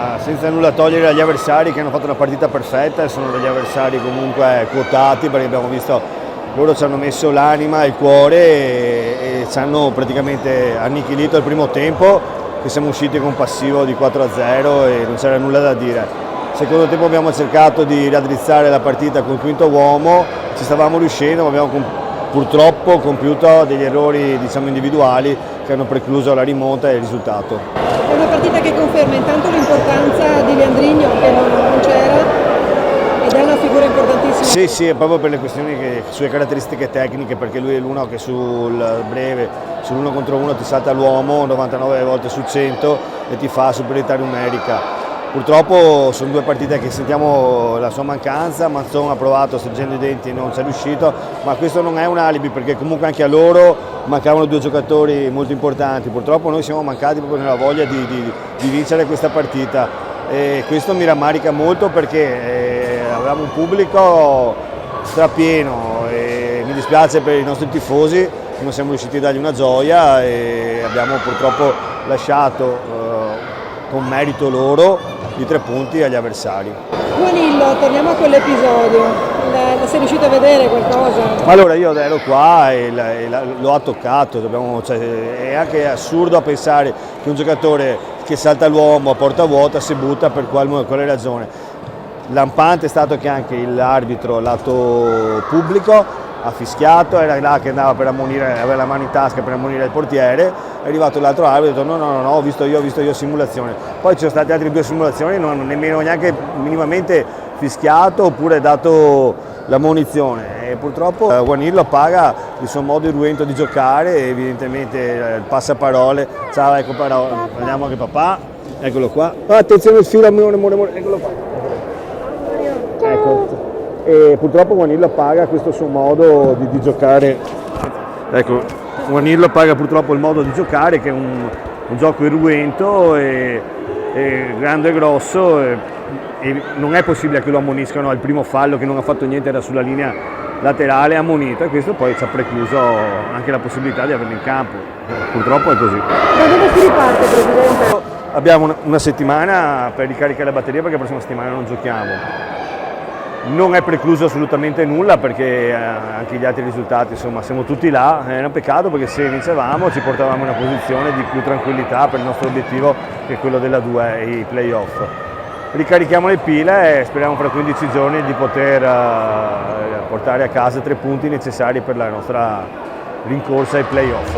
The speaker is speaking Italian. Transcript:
ma senza nulla togliere agli avversari che hanno fatto una partita perfetta e sono degli avversari comunque quotati, perché abbiamo visto loro ci hanno messo l'anima e il cuore e ci hanno praticamente annichilito il primo tempo, che siamo usciti con un passivo di 4-0 e non c'era nulla da dire. Secondo tempo abbiamo cercato di raddrizzare la partita col quinto uomo, ci stavamo riuscendo, ma abbiamo purtroppo compiuto degli errori, diciamo, individuali che hanno precluso la rimonta e il risultato. È una partita che conferma intanto l'importanza di Leandrigno, che non c'era, ed è una figura importantissima. Sì, è proprio per le questioni sue caratteristiche tecniche, perché lui è l'uno che sul breve, sull'1 contro 1 ti salta l'uomo 99 volte su 100 e ti fa superiorità numerica. Purtroppo sono due partite che sentiamo la sua mancanza, Manzon ha provato stringendo i denti e non ci è riuscito, ma questo non è un alibi, perché comunque anche a loro mancavano due giocatori molto importanti. Purtroppo noi siamo mancati proprio nella voglia di vincere questa partita e questo mi rammarica molto, perché avevamo un pubblico strapieno e mi dispiace per i nostri tifosi che non siamo riusciti a dargli una gioia e abbiamo purtroppo lasciato con merito loro di 3 punti agli avversari. Juanillo, torniamo a quell'episodio, sei riuscito a vedere qualcosa? Allora io ero qua e lo ha toccato, è anche assurdo pensare che un giocatore che salta l'uomo a porta vuota si butta per quale ragione. Lampante è stato che anche l'arbitro lato pubblico ha fischiato, era là che andava per ammonire, aveva la mano in tasca per ammonire il portiere, è arrivato l'altro arbitro e ha detto no, ho visto io simulazione. Poi ci sono state altre 2 simulazioni, non hanno nemmeno neanche minimamente fischiato oppure dato la munizione e purtroppo Juanillo paga il suo modo irruento di giocare e evidentemente il passaparole. Ciao, ecco, andiamo anche papà, eccolo qua. Attenzione il filo, amore, eccolo qua. Ecco. E purtroppo Juanillo paga questo suo modo di giocare. Ecco, Juanillo paga purtroppo il modo di giocare, che è un gioco irruento e grande e grosso e non è possibile che lo ammoniscano al primo fallo, che non ha fatto niente, era sulla linea laterale, ammonito, e questo poi ci ha precluso anche la possibilità di averlo in campo. Purtroppo è così. Da dove si riparte, Presidente? Abbiamo una settimana per ricaricare la batteria, perché la prossima settimana non giochiamo. Non è precluso assolutamente nulla, perché anche gli altri risultati, insomma, siamo tutti là. È un peccato, perché se vincevamo ci portavamo in una posizione di più tranquillità per il nostro obiettivo, che è quello della 2, i playoff. Ricarichiamo le pile e speriamo fra 15 giorni di poter portare a casa 3 punti necessari per la nostra rincorsa ai playoff.